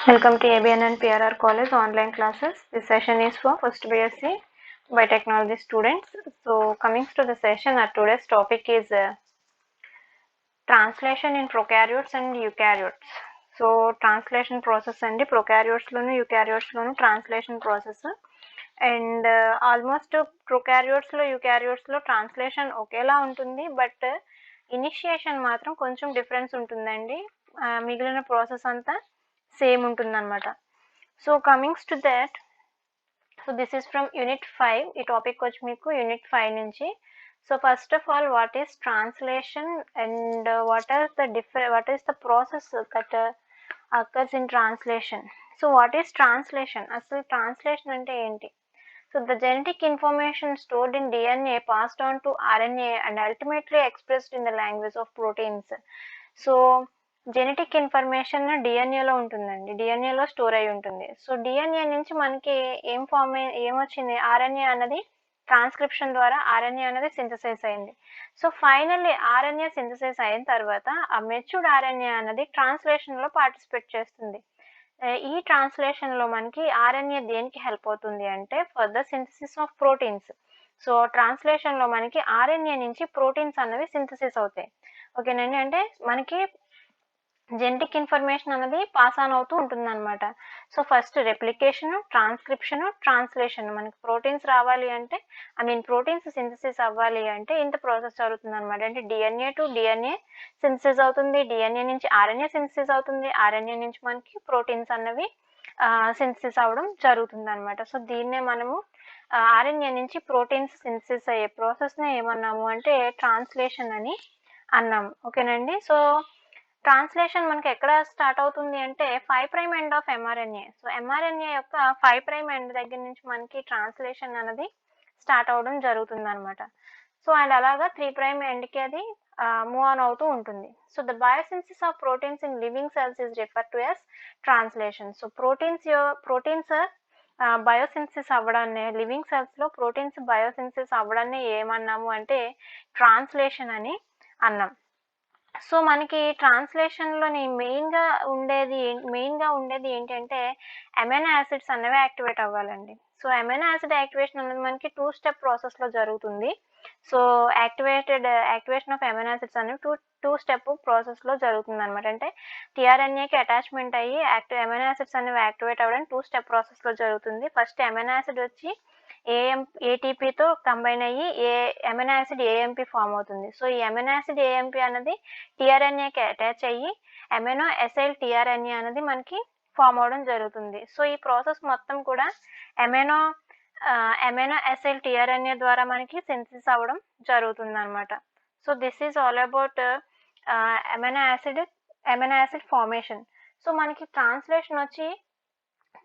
Welcome to ABN and PRR College online classes. This session is for first BSc Biotechnology students. So coming to the session, our today's topic is translation in prokaryotes and eukaryotes. So translation process and prokaryotes lono eukaryotes lono translation process and almost prokaryotes lo eukaryotes lo translation okela untundi but initiation మాత్రం కొంచెం difference ఉంటుందండి. మిగిలిన process అంతా same ఉంటుందన్నమాట. So Cummins to that, so this is from unit 5. ఈ topic వచ్చి మీకు unit 5 నుంచి. So first of all, what is translation and what is the process that occurs in translation. So what is translation? అసలు translation అంటే ఏంటి? So the genetic information stored in DNA passed on to RNA and ultimately expressed in the language of proteins. So genetic information డిఎన్ఏలో ఉంటుందండి, డిఎన్ఏలో store అయి ఉంటుంది. So DNA నుంచి మనకి ఏమొచ్చింది? ఆర్ఎన్ఏ అన్నది ట్రాన్స్క్రిప్షన్ ద్వారా ఆర్ఎన్ఏ అనేది సింథసైజ్ అయింది. సో ఫైనల్లీ ఆర్ఎన్ఏ సింథసైజ్ అయిన తర్వాత ఆ మెచ్యూర్డ్ ఆర్ఎన్ఏ అనేది ట్రాన్స్లేషన్లో పార్టిసిపేట్ చేస్తుంది. ఈ ట్రాన్స్లేషన్లో మనకి ఆర్ఎన్ఏ దేనికి హెల్ప్ అవుతుంది అంటే for the synthesis of proteins. So ట్రాన్స్లేషన్లో మనకి ఆర్ఎన్ఏ నుంచి ప్రోటీన్స్ అనేవి సింథసిస్ అవుతాయి. ఓకేనండి, అంటే మనకి జెనెటిక్ ఇన్ఫర్మేషన్ అనేది పాస్ ఆన్ అవుతూ ఉంటుంది అనమాట. So first replication, transcription, translation. మనకి ప్రోటీన్స్ రావాలి అంటే, ప్రోటీన్స్ సింథసిస్ అవ్వాలి అంటే ఇంత ప్రాసెస్ జరుగుతుంది అనమాట. అంటే డిఎన్ఏ టు డిఎన్ఏ సింథసిస్ అవుతుంది, డిఎన్ఏ నుంచి ఆర్ఎన్ఏ సింథసిస్ అవుతుంది, ఆర్ఎన్ఏ నుంచి మనకి ప్రోటీన్స్ అన్నవి సింథసిస్ అవ్వడం జరుగుతుంది అనమాట. సో దీన్నే మనము ఆర్ఎన్ఏ నుంచి ప్రోటీన్స్ సింథసిస్ అయ్యే ప్రాసెస్ని ఏమన్నాము అంటే ట్రాన్స్లేషన్ అని అన్నాము. ఓకేనండి. సో ట్రాన్స్లేషన్ మనకి ఎక్కడ స్టార్ట్ అవుతుంది అంటే 5' end of mRNA. So mRNA యొక్క 5' ఎండ్ దగ్గర నుంచి మనకి ట్రాన్స్లేషన్ అనేది స్టార్ట్ అవడం జరుగుతుంది అనమాట. సో అండ్ అలాగా 3' ఎండ్కి అది మూవ్ ఆన్ అవుతూ ఉంటుంది. So the biosynthesis of proteins in living cells is refer to as translation. So proteins biosynthesis అవ్వడాన్ని, లివింగ్ సెల్స్లో ప్రోటీన్స్ బయోసిన్సిస్ అవ్వడాన్ని ఏమన్నాము అంటే ట్రాన్స్లేషన్ అని అన్నాం. సో మనకి ట్రాన్స్లేషన్లోని మెయిన్గా ఉండేది ఏంటంటే అమైనో యాసిడ్స్ అనేవి యాక్టివేట్ అవ్వాలండి. సో అమైనో యాసిడ్ యాక్టివేషన్ అనేది మనకి 2 స్టెప్ ప్రాసెస్లో జరుగుతుంది. So activation of amino acids అనేవి టూ స్టెప్ ప్రాసెస్లో జరుగుతుంది అనమాట. అంటే టీఆర్ఎన్ఏకి అటాచ్మెంట్ అయ్యి అమైనో యాసిడ్స్ అనేవి యాక్టివేట్ అవ్వడానికి 2 స్టెప్ ప్రాసెస్లో జరుగుతుంది. ఫస్ట్ అమైనో యాసిడ్ వచ్చి ఏటీపీతో కంబైన్ అయ్యి అమైనో యాసిడ్ ఏఎంపీ ఫామ్ అవుతుంది. సో ఈ అమైనో యాసిడ్ ఏఎంపీ అనేది టీఆర్ఎన్ఏకి అటాచ్ అయ్యి అమైనో ఎసైల్ టీఆర్ఎన్ఏ అనేది మనకి ఫామ్ అవడం జరుగుతుంది. సో ఈ ప్రాసెస్ మొత్తం కూడా అమైనో ఎసైల్ టీఆర్ఎన్ఏ ద్వారా మనకి సింథసిస్ అవ్వడం జరుగుతుంది అనమాట. So this is all about amino acid formation. So మనకి ట్రాన్స్లేషన్ వచ్చి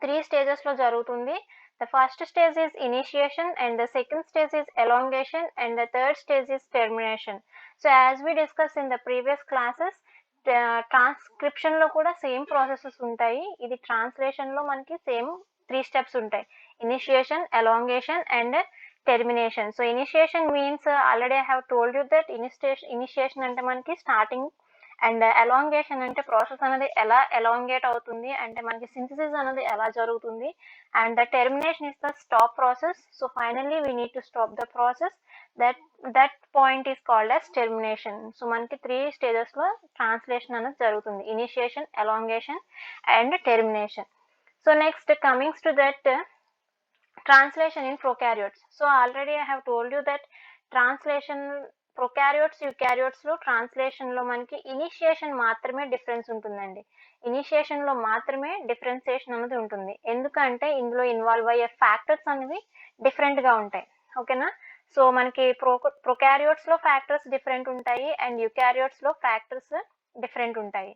3 స్టేజెస్లో జరుగుతుంది. The first stage is initiation and the second stage is elongation and the third stage is termination. So as we discussed in the previous classes, ట్రాన్స్క్రిప్షన్లో కూడా same processes ఉంటాయి. ఇది ట్రాన్స్లేషన్లో మనకి same 3 steps ఉంటాయి: initiation, elongation and termination. So initiation means already I have told you that initiation అంటే మనకి starting, and elongation అంటే process అనేది ఎలా ఎలాంగేట్ అవుతుంది అంటే మనకి సింథసిస్ అనేది ఎలా జరుగుతుంది. And the termination is the stop process. So finally we need to stop the process. That point is called as termination. So మనకి 3 స్టేజెస్లో ట్రాన్స్లేషన్ అనేది జరుగుతుంది: initiation, elongation and termination. So next comings to that translation in prokaryotes. So already I have told you that translation prokaryotes, యూకారియోట్స్లో ట్రాన్స్లేషన్లో మనకి initiation మాత్రమే difference ఉంటుందండి. ఇనిషియేషన్లో మాత్రమే డిఫరెన్సియేషన్ అనేది ఉంటుంది. ఎందుకంటే ఇందులో ఇన్వాల్వ్ అయ్యే ఫ్యాక్టర్స్ అనేవి డిఫరెంట్గా ఉంటాయి. ఓకేనా? సో మనకి ప్రొకారియోట్స్లో ఫ్యాక్టర్స్ డిఫరెంట్ ఉంటాయి అండ్ యూకారియోట్స్లో ఫ్యాక్టర్స్ డిఫరెంట్ ఉంటాయి.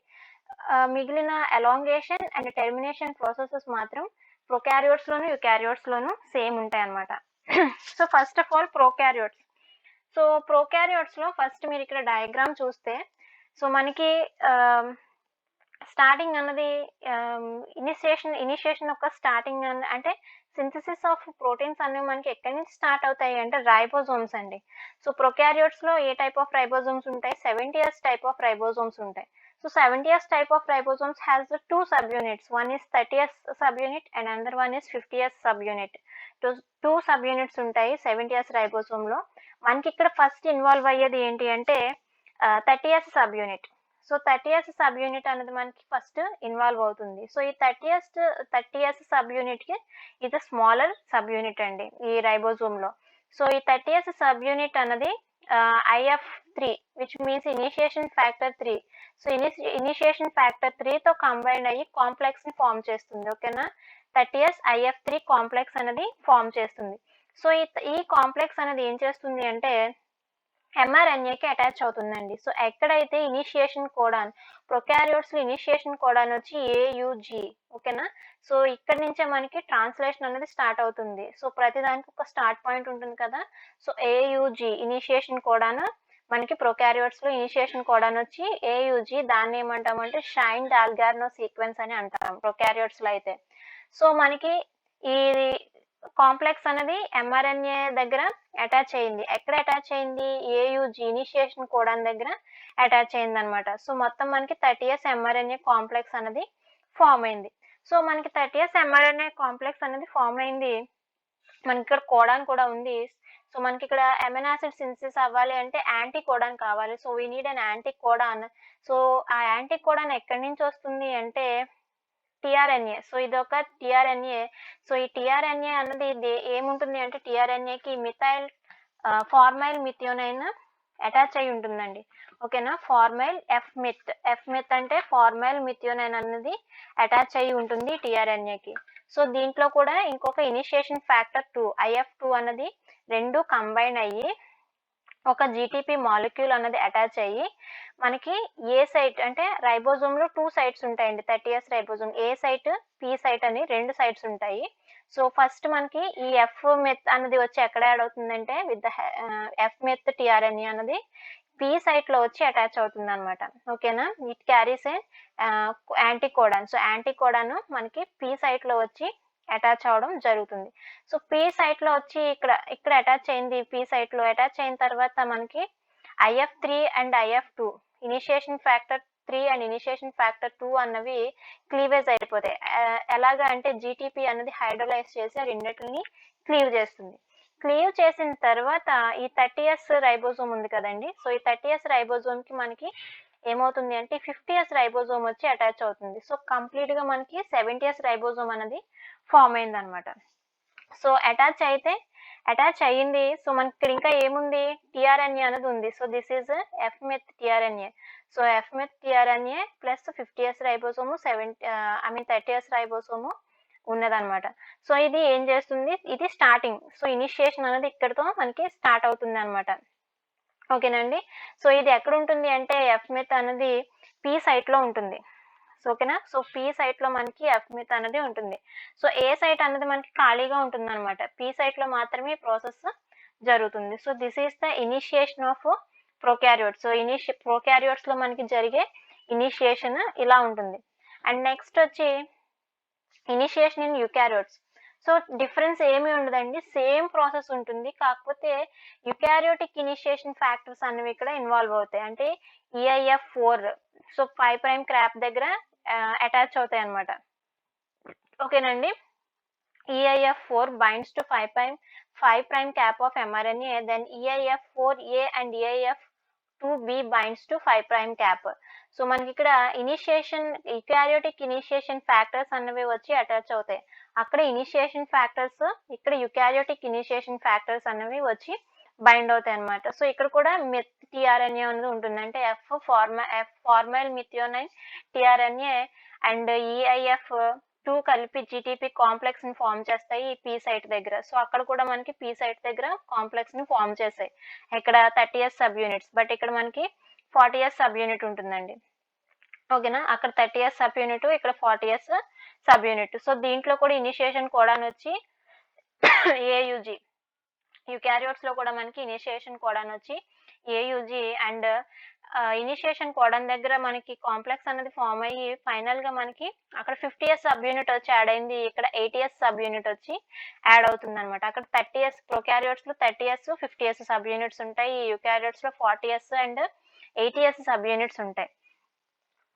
మిగిలిన ఎలాంగేషన్ అండ్ టెర్మినేషన్ ప్రాసెసెస్ మాత్రం ప్రొకారియోట్స్లోను యూకారియోట్స్లోను సేమ్ ఉంటాయి అన్నమాట. So first of all prokaryotes. So ప్రొకారియోట్స్లో ఫస్ట్ మీరు ఇక్కడ డయాగ్రామ్ చూస్తే, సో మనకి స్టార్టింగ్ అన్నది ఇనిషియేషన్ యొక్క స్టార్టింగ్ అంటే సింథసిస్ ఆఫ్ ప్రోటీన్స్ అనేవి మనకి ఎక్కడి నుంచి స్టార్ట్ అవుతాయి అంటే రైబోజోమ్స్ అండి. సో ప్రొకారియోట్స్లో ఏ టైప్ ఆఫ్ రైబోజోమ్స్ ఉంటాయి? 70s టైప్ ఆఫ్ రైబోజోమ్స్ ఉంటాయి. So 70s type of ribosomes has the two subunits. One is 30s subunit and another one is 50s subunit. Two subunits ఉంటాయి 70s ribosome లో. మనకి ఇక్కడ first involve అయ్యేది ఏంటి అంటే 30s subunit. So 30s subunit అనేది మనకి ఫస్ట్ ఇన్వాల్వ్ అవుతుంది. సో ఈ 30s సబ్యూనిట్ కి ఇది స్మాలర్ సబ్యూనిట్ అండి ఈ రైబోసోమ్ లో. సో ఈ 30s సబ్యూనిట్ అన్నది IF3 which means initiation factor 3. So initiation factor 3తో కంబైన్ అయ్యి కాంప్లెక్స్ ని ఫామ్ చేస్తుంది. ఓకేనా, 30s IF3 కాంప్లెక్స్ అనేది ఫామ్ చేస్తుంది. సో ఈ కాంప్లెక్స్ అనేది ఏం చేస్తుంది అంటే mRNAకి అటాచ్ అవుతుందండి. సో ఎక్కడైతే ఇనిషియేషన్ కోడాన్, ప్రొకారియోట్స్ లో ఇనిషియేషన్ కోడాన్ వచ్చి AUG. ఓకేనా, సో ఇక్కడ నుంచే మనకి ట్రాన్స్లేషన్ అనేది స్టార్ట్ అవుతుంది. సో ప్రతిదానికి ఒక స్టార్ట్ పాయింట్ ఉంటుంది కదా. సో AUG ఇనిషియేషన్ కోడాన్ మనకి ప్రొకారియోట్స్ లో ఇనిషియేషన్ కోడాన్ వచ్చి AUG. దాన్ని ఏమంటామంటే షైన్ డాల్గార్నో సీక్వెన్స్ అని అంటాం ప్రొకారియోట్స్ లో అయితే. సో మనకి ఈ కాంప్లెక్స్ అనేది mRNA దగ్గర అటాచ్ అయింది. ఎక్కడ అటాచ్ అయింది? AUG ఇనిషియేషన్ కోడాన్ దగ్గర అటాచ్ అయింది అనమాట. సో మొత్తం మనకి 30s mRNA కాంప్లెక్స్ అనేది ఫామ్ అయింది. సో మనకి 30s mRNA కాంప్లెక్స్ అనేది ఫామ్ అయింది. మనకి ఇక్కడ కోడాన్ కూడా ఉంది. సో మనకి ఇక్కడ అమినో యాసిడ్ సింథసిస్ అవ్వాలి అంటే యాంటీ కోడాన్ కావాలి. So we need an anti codon. So ఆ యాంటీ కోడాన్ ఎక్కడి నుంచి వస్తుంది అంటే టిఆర్ఎన్ఏ. సో ఇది ఒక టిఆర్ఎన్ఏ. సో ఈ టిఆర్ఎన్ఏ అన్నది ఏముంటుంది అంటే టిఆర్ఎన్ఏకి మిథైల్ ఫార్మైల్ మిథియోనైన్ అటాచ్ అయి ఉంటుందండి. ఓకేనా, ఫార్మైల్ ఎఫ్మిత్ అంటే ఫార్మైల్ మిథియోనైన్ అన్నది అటాచ్ అయి ఉంటుంది టిఆర్ఎన్ఏకి. సో దీంట్లో కూడా ఇంకొక ఇనిషియేషన్ ఫ్యాక్టర్ 2 IF2 అన్నది రెండు కంబైన్ అయ్యి ఒక జీటీపీ మాలిక్యూల్ అన్నది అటాచ్ అయ్యి మనకి ఏ సైట్ అంటే రైబోజోమ్ లో 2 సైట్స్ ఉంటాయండి. 30s రైబోజోమ్ ఏ సైట్, పి సైట్ అని 2 సైట్స్ ఉంటాయి. సో ఫస్ట్ మనకి ఈ ఎఫ్ మెత్ అన్నది వచ్చి ఎక్కడ యాడ్ అవుతుందంటే విత్ ఎఫ్ మెత్ టిఆర్ఎన్ఏ అన్నది పి సైట్ లో వచ్చి అటాచ్ అవుతుంది అనమాట. ఓకేనా, it carries A anticodon. So anticodon మనకి పి సైట్ లో వచ్చి అటాచ్ అవడం జరుగుతుంది. సో పి సైట్ లో వచ్చి ఇక్కడ అటాచ్ అయింది. పి సైట్ లో అటాచ్ అయిన తర్వాత మనకి IF3 and IF2 initiation factor 3 and initiation factor 2 అన్నవి క్లీవేజ్ అయిపోతాయి. ఎలాగా అంటే జీటీపీ అన్నది హైడ్రోలైజ్ చేసి ఆ రెండింటిని క్లీవ్ చేస్తుంది. క్లీవ్ చేసిన తర్వాత ఈ 30s రైబోజోమ్ ఉంది కదండి. సో ఈ 30s రైబోజోమ్ కి మనకి ఏమవుతుంది అంటే 50s రైబోజోమ్ వచ్చి అటాచ్ అవుతుంది. సో కంప్లీట్ గా మనకి 70s రైబోజోమ్ అనేది ఫామ్ అయింది అనమాట. సో అటాచ్ అయ్యింది. సో మనకి ఇక్కడ ఇంకా ఏముంది? టిఆర్ఎన్ఏ అనేది ఉంది. So this is fMet tRNA. So fMet tRNA plus 50s ribosome 30s ribosome ఉన్నదన్నమాట. సో ఇది ఏం చేస్తుంది? ఇది స్టార్టింగ్. సో ఇనిషియేషన్ అనేది ఇక్కడతో మనకి స్టార్ట్ అవుతుంది అనమాట. ఓకేనండి. సో ఇది ఎక్కడ ఉంటుంది అంటే ఎఫ్మెత్ అనేది పి సైట్ లో ఉంటుంది. సో ఓకేనా, సో పి సైట్ లో మనకి ఎఫ్మిత్ అనేది ఉంటుంది. సో ఏ సైట్ అనేది మనకి ఖాళీగా ఉంటుంది అనమాట. పి సైట్ లో మాత్రమే ప్రాసెస్ జరుగుతుంది. So this is the initiation of prokaryotes. So prokaryotes లో మనకి జరిగే ఇనిషియేషన్ ఇలా ఉంటుంది. అండ్ నెక్స్ట్ వచ్చి initiation in eukaryotes. So difference ఏమి ఉండదండి, సేమ్ ప్రాసెస్ ఉంటుంది. కాకపోతే యూకారియోటిక్ ఇనిషియేషన్ ఫ్యాక్టర్స్ అనేవి ఇక్కడ ఇన్వాల్వ్ అవుతాయి. అంటే EIF4 సో 5' క్రాప్ దగ్గర అటాచ్ అవుతాయి అన్నమాట. ఓకేనండి, EIF4 binds to 5' cap of mRNA, then EIF4A and EIF2B binds to 5' cap. So మనకి ఇక్కడ యూకారియోటిక్ ఇనిషియేషన్ ఫ్యాక్టర్స్ అన్నవి వచ్చి అటాచ్ అవుతాయి. అక్కడ ఇనిషియేషన్ ఫ్యాక్టర్స్, ఇక్కడ యూకారియోటిక్ ఇనిషియేషన్ ఫ్యాక్టర్స్ అన్నవి వచ్చి బైండ్ అవుతాయి అన్నమాట. సో ఇక్కడ కూడా మెత్ టిఆర్ఎన్ఏ అనేది ఉంటుంది. అంటే formyl methionine tRNA and EIF2 కలిపి జీటీపీ కాంప్లెక్స్ ని ఫామ్ చేస్తాయి ఈ పి సైట్ దగ్గర. సో అక్కడ కూడా మనకి పి సైట్ దగ్గర కాంప్లెక్స్ ని ఫామ్ చేస్తాయి. ఇక్కడ 30s సబ్ యూనిట్స్, బట్ ఇక్కడ మనకి 40s సబ్ యూనిట్ ఉంటుందండి. ఓకేనా, అక్కడ 30s సబ్ యూనిట్, ఇక్కడ 40s సబ్ యూనిట్. సో దీంట్లో కూడా ఇనిషియేషన్ కోడాన్ వచ్చి AUG. యూకారియోట్స్ లో కూడా మనకి ఇనిషియేషన్ కోడాన్ వచ్చి AUG అండ్ ఇనిషియేషన్ కోడాన్ దగ్గర మనకి కాంప్లెక్స్ అనేది ఫామ్ అయ్యి ఫైనల్ గా మనకి అక్కడ 50s సబ్ యూనిట్ వచ్చి యాడ్ అయింది. ఇక్కడ 80s సబ్ యూనిట్ వచ్చి యాడ్ అవుతుంది అనమాట. అక్కడ 30s ప్రొకారియోట్స్ లో 30s 50s సబ్ యూనిట్స్ ఉంటాయి. యూకారియోట్స్ లో 40s and 80s sub units ఉంటాయి.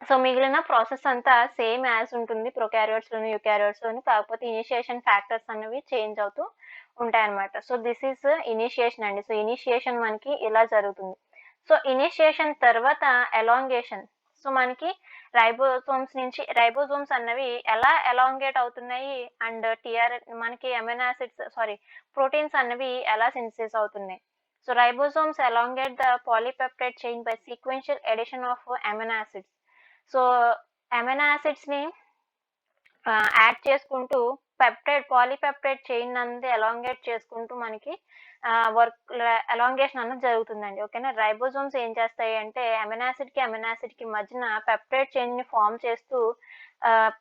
సో, మిగిలిన ప్రాసెస్ అంతా సేమ్ యాజ్ ఉంటుంది ప్రొకార్యోట్స్‌లోను, యూకారియోట్స్‌లోను. కాకపోతే ఇనిషియేషన్ ఫ్యాక్టర్స్ అనేవి చేంజ్ అవుతూ ఉంటాయన్నమాట. సో, దిస్ ఈజ్ ఇనిషియేషన్ అండి. సో, ఇనిషియేషన్ మనకి ఇలా జరుగుతుంది. సో, ఇనిషియేషన్ తర్వాత ఎలాంగేషన్. సో, మనకి రైబోసోమ్స్ అన్నవి ఎలా ఎలాంగేట్ అవుతున్నాయి అండ్ మనకి అమైనో యాసిడ్స్ ప్రోటీన్స్ అన్నవి ఎలా సింథసిస్ అవుతున్నాయి. So, ribosomes elongate the polypeptide chain by sequential addition of amino acids. So, amino యాసిడ్స్‌ని యాడ్ చేసుకుంటూ పాలీపెప్టైడ్ చైన్ అనేది ఎలాంగేట్ చేసుకుంటూ మనకి ఎలాంగేషన్ అన్నది జరుగుతుందండి. ఓకేనా. రైబోసోమ్స్ ఏం చేస్తాయి అంటే అమైనో యాసిడ్‌కి మధ్యన పెప్టైడ్ చైన్‌ని ఫార్మ్ చేస్తూ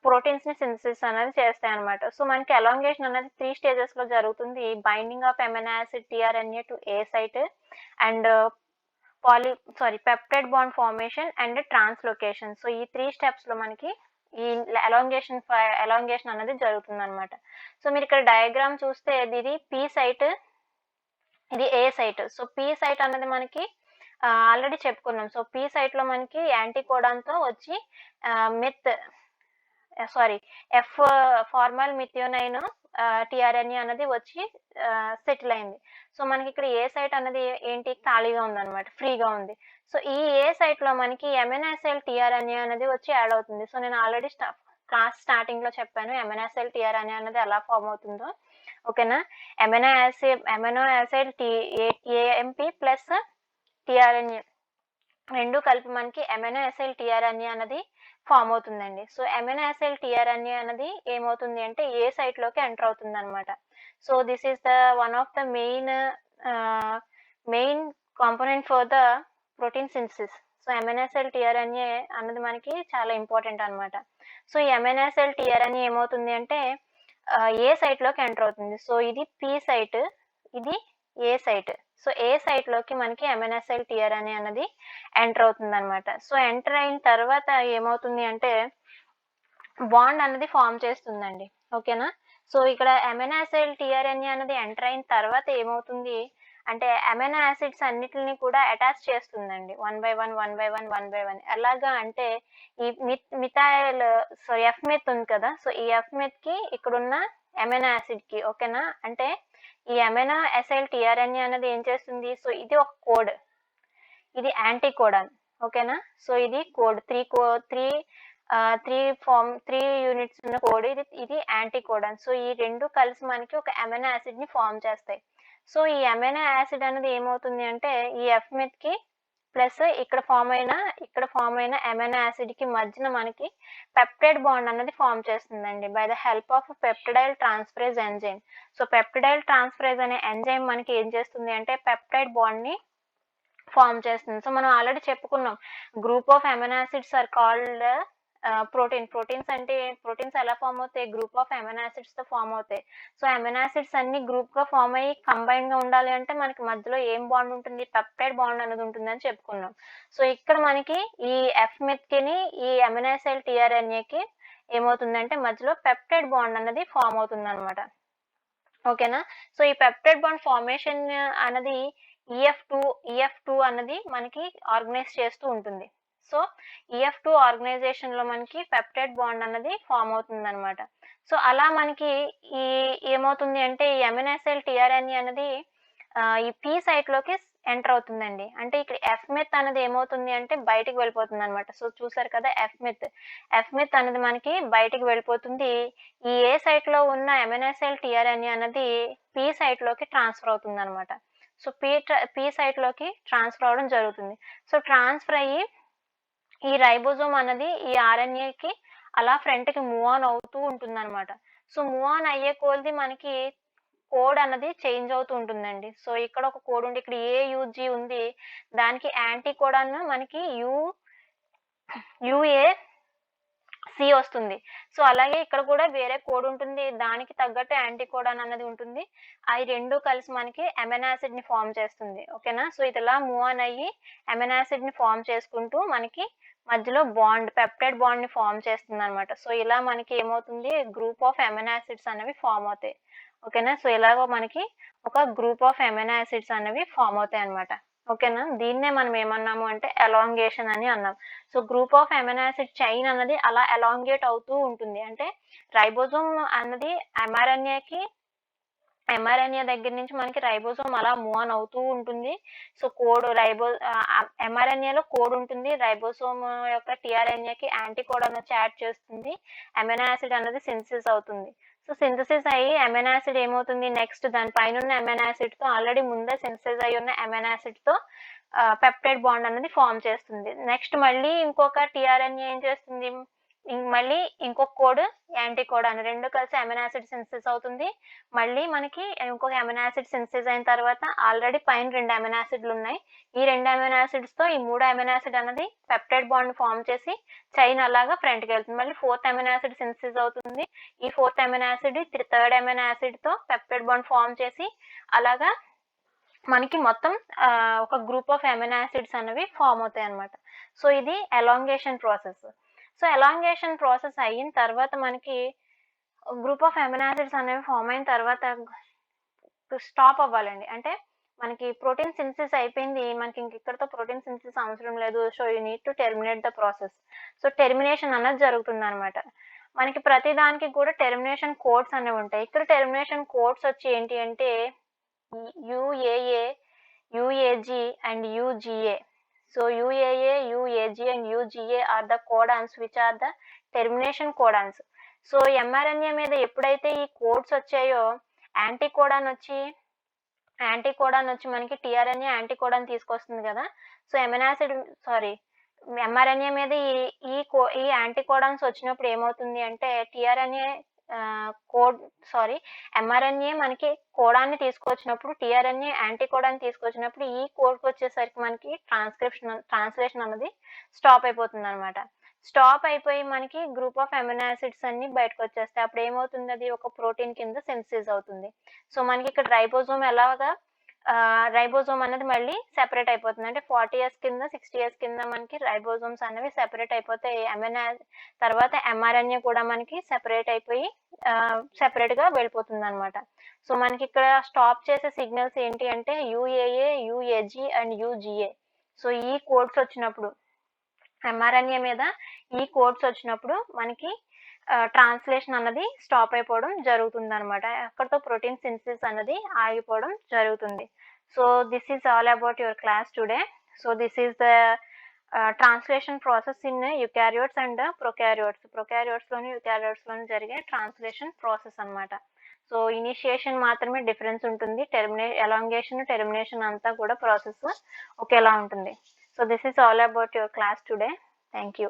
ప్రోటీన్స్‌ని సింథసిస్ అనేది చేస్తాయన్నమాట. సో, మనకి ఎలాంగేషన్ అనేది 3 స్టేజెస్‌లో జరుగుతుంది. Binding of amino acid tRNA to A site and peptide bond formation and translocation. So, ఈ 3 స్టెప్స్‌లో మనకి ఈ ఎలాంగేషన్ అనేది జరుగుతుందనమాట. సో, మీరిక్కడ డయాగ్రామ్ చూస్తే ఇది పి సైట్, ఇది ఏ సైట్. సో, పి సైట్ అన్నది మనకి ఆల్రెడీ చెప్పుకున్నాం. సో, పి సైట్‌లో మనకి యాంటీకోడాన్‌తో వచ్చి myth sorry F formal methionine tRNA అనేది వచ్చి సెటిల్ అయింది. సో, మనకిక్కడ ఏ సైట్ అన్నది ఏంటి ఖాళీగా ఉందనమాట. ఫ్రీగా ఉంది. సో, ఈ ఏ సైట్‌లో మనకి ఎమినోసైల్ టీఆర్ఎన్ఏ అనేది వచ్చి యాడ్ అవుతుంది. సో, నేను ఆల్రెడీ క్లాస్ స్టార్టింగ్‌లో చెప్పాను ఎమినోసైల్ టీఆర్ఎన్ఏ అనేది ఎలా ఫార్మ్ అవుతుందో. ఓకేనా. Amino acid amp plus tRNA 2 కలిపి మనకి అమైనో యాసిడ్ టీఆర్ఎన్ఏ అన్నది ఫార్మ్ అవుతుందండి. సో, అమైనో యాసిడ్ టీఆర్ఎన్ఏ అన్నది ఏమవుతుంది అంటే ఏ సైట్‌లోకి ఎంటర్ అవుతుందనమాట. So, this is the one of the main component for the protein synthesis. So, amino acid tRNA అన్నది మనకి చాలా ఇంపార్టెంట్ అనమాట. సో, ఈ అమైనో యాసిడ్ టీఆర్ఎన్ఏ ఏమవుతుంది అంటే ఏ సైట్‌లోకి ఎంటర్ అవుతుంది. సో, ఇది పి సైట్, ఇది ఏ సైట్. సో, ఏ సైట్‌లోకి మనకి అమైనో యాసిడ్ టీఆర్ఎన్ఏ అన్నది ఎంటర్ అవుతుందనమాట. సో, ఎంటర్ అయిన తర్వాత ఏమవుతుంది అంటే బాండ్ అన్నది ఫార్మ్ చేస్తుందండి. ఓకేనా. సో, ఇక్కడ అమైనో యాసిడ్ టీఆర్ఎన్ఏ అనేది ఎంటర్ అయిన తర్వాత ఏమవుతుంది అంటే అమైనో యాసిడ్స్ అన్నిటిని కూడా అటాచ్ చేస్తుందండి. 1 బై 1 ఎలాగా అంటే ఈ ఎఫ్ మిత్ ఉంది కదా. సో, ఈ ఎఫ్ మిత్‌కి ఇక్కడున్న అమైనో యాసిడ్‌కి ఓకేనా. అంటే ఈ అమైనో యాసిడ్ టీఆర్ఎన్ఏ అనేది ఏం చేస్తుంది. సో, ఇది ఒక కోడ్. ఇది యాంటీకోడాన్. ఓకేనా. సో, ఇది కోడ్ 3 యూనిట్స్ ఉన్న కోడ్. ఇది యాంటీకోడాన్. సో, ఈ 2 కలిసి మనకి ఒక అమైనో యాసిడ్‌ని ఫార్మ్ చేస్తాయి. సో, ఈ అమైనో యాసిడ్ అనేది ఏమవుతుంది అంటే ఈ ఎఫ్ మిత్‌కి ప్లస్ ఇక్కడ ఫార్మ్ అయిన అమైనో యాసిడ్‌కి మధ్యన మనకి పెప్టైడ్ బాండ్ అన్నది ఫార్మ్ చేస్తుందండి by the help of peptidyl transferase enzyme. So, peptidyl transferase అనే ఎంజైమ్ మనకి ఏం చేస్తుంది అంటే పెప్టైడ్ బాండ్‌ని ఫార్మ్ చేస్తుంది. సో, మనం ఆల్రెడీ చెప్పుకున్నాం. Group of amino acids are called proteins ఎలా ఫార్మ్ అవుతాయి? గ్రూప్ ఆఫ్ అమైనో యాసిడ్స్‌తో ఫార్మ్ అవుతాయి. సో, అమైనో యాసిడ్స్ అన్నీ గ్రూప్‌గా ఫార్మ్ అయ్యి కంబైన్డ్‌గా ఉండాలి అంటే మనకి మధ్యలో ఏం బాండ్ ఉంటుంది? పెప్టైడ్ బాండ్ అనేది ఉంటుందని చెప్పుకున్నాం. సో, ఇక్కడ మనకి ఈ ఎఫ్ మిత్‌కిని ఈ అమైనో యాసిడ్ టీఆర్ఎన్ఏకి ఏమవుతుందంటే మధ్యలో పెప్టైడ్ బాండ్ అన్నది ఫార్మ్ అవుతుందనమాట. ఓకేనా. సో, ఈ పెప్టైడ్ బాండ్ ఫార్మేషన్ అన్నది ఈఎఫ్2 అన్నది మనకి ఆర్గనైజ్ చేస్తూ ఉంటుంది. సో, ఈఎఫ్2 ఆర్గనైజేషన్‌లో మనకి పెప్టైడ్ బాండ్ అన్నది ఫార్మ్ అవుతుందనమాట. సో, అలా మనకి ఈ ఏమవుతుంది అంటే ఈ అమైనో యాసిడ్ టీఆర్ఎన్ఏ అనేది ఈ పి సైట్‌లోకి ఎంటర్ అవుతుందండి. అంటే ఇక్కడ ఎఫ్ మిత్ అనేది ఏమవుతుంది అంటే బయటికి వెళ్ళిపోతుందనమాట. సో, చూసారు కదా ఎఫ్ మిత్ అనేది మనకి బయటికి వెళ్ళిపోతుంది. ఈ ఏ సైట్‌లో ఉన్న అమైనో యాసిడ్ టీఆర్ఎన్ఏ అన్నది పి సైట్‌లోకి ట్రాన్స్‌ఫర్ అవుతుందనమాట. సో, పి సైట్‌లోకి ట్రాన్స్‌ఫర్ అవ్వడం జరుగుతుంది. సో, ట్రాన్స్‌ఫర్ అయ్యి ఈ రైబోజోమ్ అన్నది ఈ ఆర్ఎన్ఏకి అలా ఫ్రంట్‌కి మూవ్ ఆన్ అవుతూ ఉంటుందనమాట. సో, మూవ్ ఆన్ అయ్యే కొలది మనకి కోడ్ అన్నది చేంజ్ అవుతూ ఉంటుందండి. సో, ఇక్కడ ఒక కోడ్ ఉండి ఇక్కడ ఏయుజీ ఉంది. దానికి యాంటీ కోడాన్ మనకి యూఏసీ వస్తుంది. సో, అలాగే ఇక్కడ కూడా వేరే కోడ్ ఉంటుంది. దానికి తగ్గట్టు యాంటీ కోడాన్ అన్నది ఉంటుంది. అయి 2 కలిసి మనకి అమైనో యాసిడ్‌ని ఫార్మ్ చేస్తుంది. ఓకేనా. సో, ఇదిలా మూవ్ ఆన్ అయ్యి అమైనో యాసిడ్‌ని ఫార్మ్ చేసుకుంటూ మనకి మధ్యలో పెప్టైడ్ బాండ్‌ని ఫార్మ్ చేస్తుందనమాట. సో, ఇలా మనకి ఏమవుతుంది గ్రూప్ ఆఫ్ అమైనో యాసిడ్స్ అనేవి ఫార్మ్ అవుతాయి. ఓకేనా. సో, ఇలాగ మనకి ఒక గ్రూప్ ఆఫ్ అమైనో యాసిడ్స్ అనేవి ఫార్మ్ అవుతాయన్నమాట. ఓకేనా? దీన్నే మనం ఏమన్నాము అంటే ఎలాంగేషన్ అని అన్నాం. So, group of amino acid chain అన్నది అలా ఎలాంగేట్ అవుతూ ఉంటుంది. అంటే రైబోజోమ్ అన్నది ఎంఆర్ఎన్ఏ దగ్గర నుంచి మనకి రైబోజోమ్ అలా మూవ్ ఆన్ అవుతూ ఉంటుంది. సో, ఎంఆర్ఎన్ఏలో కోడ్ ఉంటుంది. రైబోసోమ్ యొక్క టీఆర్ఎన్ఏకి యాంటీ కోడ్ వచ్చి యాడ్ చేస్తుంది. అమైనో యాసిడ్ అన్నది సింథసిస్ అవుతుంది. సో, సింథసిస్ అయ్యి అమైనో యాసిడ్ ఏమవుతుంది నెక్స్ట్ దాని పైనున్న అమైనో యాసిడ్‌తో ఆల్రెడీ ముందే సింథసైజ్ అయ్యి ఉన్న అమైనో యాసిడ్‌తో పెప్టైడ్ బాండ్ అనేది ఫార్మ్ చేస్తుంది. నెక్స్ట్ మళ్ళీ ఇంకొక టీఆర్ఎన్ఏ ఏం చేస్తుంది? మళ్ళీ ఇంకొక కోడ్, యాంటీ కోడ్ అని 2 కలిసి అమైనో యాసిడ్ సింథసిస్ అవుతుంది. మళ్ళీ మనకి ఇంకొక అమైనో యాసిడ్ సింథసిస్ అయిన తర్వాత ఆల్రెడీ పైన 2 అమైనో యాసిడ్‌లున్నాయి. ఈ 2 అమైనో యాసిడ్స్‌తో ఈ 3 అమైనో యాసిడ్ అన్నది పెప్టైడ్ బాండ్ ఫార్మ్ చేసి చైన్ అలాగా ఫ్రంట్‌కెళ్తుంది. మళ్ళీ 4థ్ అమైనో యాసిడ్ సింథసిస్ అవుతుంది. ఈ 4థ్ అమైనో యాసిడ్ థర్డ్ అమైనో యాసిడ్‌తో పెప్టైడ్ బాండ్ ఫార్మ్ చేసి అలాగా మనకి మొత్తం ఒక గ్రూప్ ఆఫ్ అమైనో యాసిడ్స్ అనేవి ఫార్మ్ అవుతాయన్నమాట. సో, ఇది elongation process. So, elongation process అయిన తర్వాత మనకి గ్రూప్ ఆఫ్ అమైనో యాసిడ్స్ అనేవి ఫార్మ్ అయిన తర్వాత స్టాప్ అవ్వాలండి. అంటే మనకి ప్రోటీన్ సింథసిస్ అయిపోయింది. మనకి ఇక్కడితో ప్రోటీన్ సింథసిస్ అవసరం లేదు. So, you need to terminate the process. So, termination అన్నది జరుగుతుందనమాట. మనకి ప్రతి దానికి కూడా టెర్మినేషన్ కోడ్స్ అనేవి ఉంటాయి. ఇక్కడ టెర్మినేషన్ కోడ్స్ వచ్చి ఏంటి అంటే యూఏఏ, యూఏజీ and యూజీఏ. So UAA, UAG and UGA are the codons which are the termination codons. So, mRNA మీద ఎప్పుడైతే ఈ కోడ్స్ వచ్చాయో యాంటీ కోడాన్ వచ్చి మనకి టీఆర్ఎన్ఏ యాంటీ కోడాన్ తీసుకొస్తుంది కదా! సో, ఎంఆర్ఎన్ఏ మీద ఈ యాంటీ కోడాన్స్ వచ్చినప్పుడు ఏమవుతుంది అంటే టీఆర్ఎన్ఏ ఎంఆర్ఎన్ఏ మనకి కోడాన్ని తీసుకొచ్చినప్పుడు టీఆర్ఎన్ఏ యాంటీ కోడాన్ తీసుకొచ్చినప్పుడు ఈ కోడ్‌కి వచ్చేసరికి మనకి ట్రాన్స్లేషన్ అన్నది స్టాప్ అయిపోతుందనమాట. స్టాప్ అయిపోయి మనకి గ్రూప్ ఆఫ్ అమైనో యాసిడ్స్ అన్నీ బయటకొచ్చేస్తాయి. అప్పుడు ఏమవుతుంది అది ఒక ప్రోటీన్ కింద సింథసిస్ అవుతుంది. సో, మనకి ఇక్కడ రైబోజోమ్ అనేది మళ్ళీ సెపరేట్ అయిపోతుంది. అంటే 40 ఇయర్స్ కింద, 60 ఇయర్స్ కింద మనకి రైబోజోమ్స్ అనేవి సెపరేట్ అయిపోతాయి. తర్వాత ఎంఆర్ఎన్ఏ కూడా మనకి సెపరేట్ అయిపోయి సెపరేట్‌గా వెళ్ళిపోతుందనమాట. సో, మనకిక్కడ స్టాప్ చేసే సిగ్నల్స్ ఏంటి అంటే యూఏఏ, యూఏజీ అండ్ యూజీఏ. సో, ఈ కోడ్స్ వచ్చినప్పుడు ఎంఆర్ఎన్ఏ మీద ఈ కోడ్స్ వచ్చినప్పుడు మనకి ట్రాన్స్లేషన్ అన్నది స్టాప్ అయిపోవడం జరుగుతుందనమాట. అక్కడితో ప్రోటీన్ సింథసిస్ అన్నది ఆగిపోవడం జరుగుతుంది. So, this is all about your class today. So, this is the translation process in eukaryotes and prokaryotes. యూకారియోట్స్‌లోని జరిగే ట్రాన్స్లేషన్ ప్రాసెస్ అనమాట. సో, ఇనిషియేషన్ మాత్రమే డిఫరెన్స్ ఉంటుంది. ఎలాంగేషన్, టెర్మినేషన్ అంతా కూడా ప్రాసెస్ ఒకేలా ఉంటుంది. So, this is all about your class today. Thank you.